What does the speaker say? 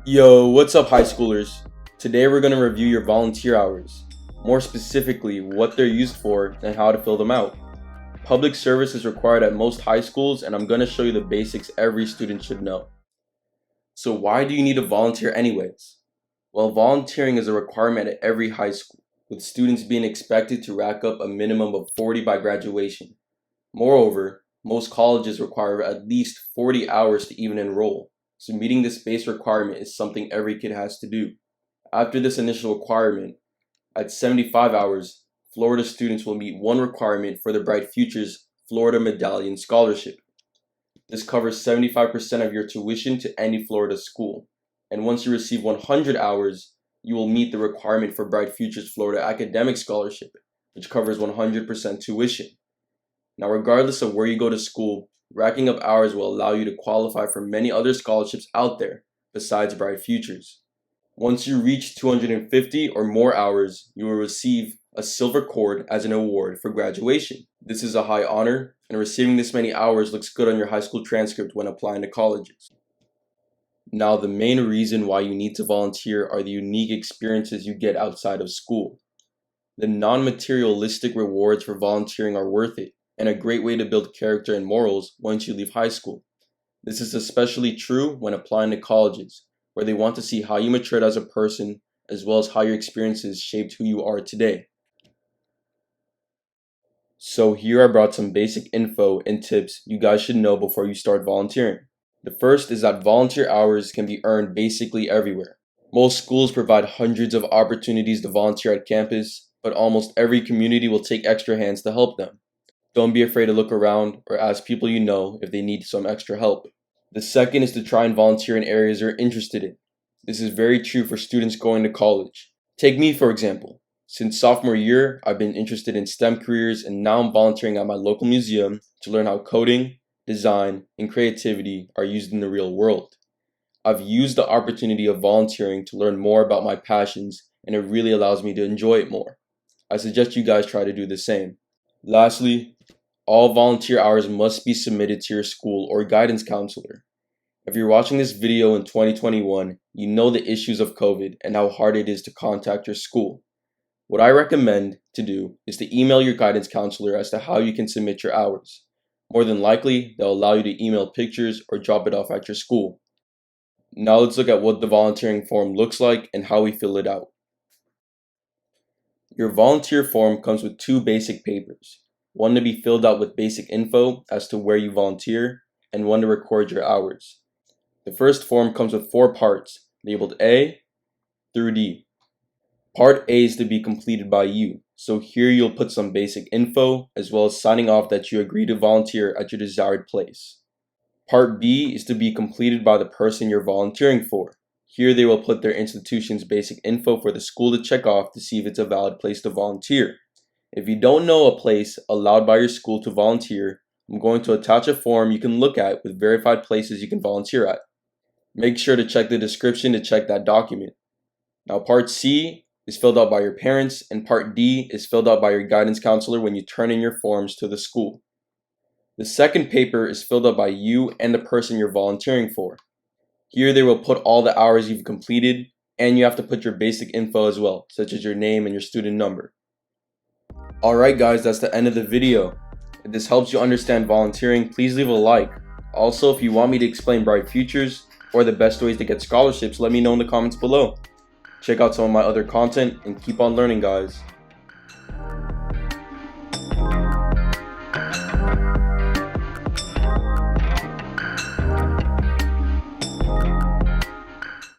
Yo, what's up, high schoolers? Today we're going to review your volunteer hours, more specifically, what they're used for and how to fill them out. Public service is required at most high schools, and I'm going to show you the basics every student should know. So, why do you need to volunteer anyways? Well, volunteering is a requirement at every high school, with students being expected to rack up a minimum of 40 by graduation. Moreover, most colleges require at least 40 hours to even enroll. So meeting this base requirement is something every kid has to do. After this initial requirement, at 75 hours, Florida students will meet one requirement for the Bright Futures Florida Medallion Scholarship. This covers 75% of your tuition to any Florida school. And once you receive 100 hours, you will meet the requirement for Bright Futures Florida Academic Scholarship, which covers 100% tuition. Now, regardless of where you go to school, racking up hours will allow you to qualify for many other scholarships out there besides Bright Futures. Once you reach 250 or more hours, you will receive a silver cord as an award for graduation. This is a high honor, and receiving this many hours looks good on your high school transcript when applying to colleges. Now, the main reason why you need to volunteer are the unique experiences you get outside of school. The non-materialistic rewards for volunteering are worth it, and a great way to build character and morals once you leave high school. This is especially true when applying to colleges, where they want to see how you matured as a person, as well as how your experiences shaped who you are today. So here I brought some basic info and tips you guys should know before you start volunteering. The first is that volunteer hours can be earned basically everywhere. Most schools provide hundreds of opportunities to volunteer at campus, but almost every community will take extra hands to help them. Don't be afraid to look around or ask people you know if they need some extra help. The second is to try and volunteer in areas you're interested in. This is very true for students going to college. Take me, for example. Since sophomore year, I've been interested in STEM careers, and now I'm volunteering at my local museum to learn how coding, design, and creativity are used in the real world. I've used the opportunity of volunteering to learn more about my passions, and it really allows me to enjoy it more. I suggest you guys try to do the same. Lastly, all volunteer hours must be submitted to your school or guidance counselor. If you're watching this video in 2021, you know the issues of COVID and how hard it is to contact your school. What I recommend to do is to email your guidance counselor as to how you can submit your hours. More than likely, they'll allow you to email pictures or drop it off at your school. Now let's look at what the volunteering form looks like and how we fill it out. Your volunteer form comes with two basic papers, one to be filled out with basic info as to where you volunteer, and one to record your hours. The first form comes with 4 parts, labeled A through D. Part A is to be completed by you, so here you'll put some basic info as well as signing off that you agree to volunteer at your desired place. Part B is to be completed by the person you're volunteering for. Here they will put their institution's basic info for the school to check off to see if it's a valid place to volunteer. If you don't know a place allowed by your school to volunteer, I'm going to attach a form you can look at with verified places you can volunteer at. Make sure to check the description to check that document. Now, Part C is filled out by your parents, and Part D is filled out by your guidance counselor when you turn in your forms to the school. The second paper is filled out by you and the person you're volunteering for. Here they will put all the hours you've completed, and you have to put your basic info as well, such as your name and your student number. Alright guys, that's the end of the video. If this helps you understand volunteering, please leave a like. Also, if you want me to explain Bright Futures or the best ways to get scholarships, let me know in the comments below. Check out some of my other content and keep on learning, guys.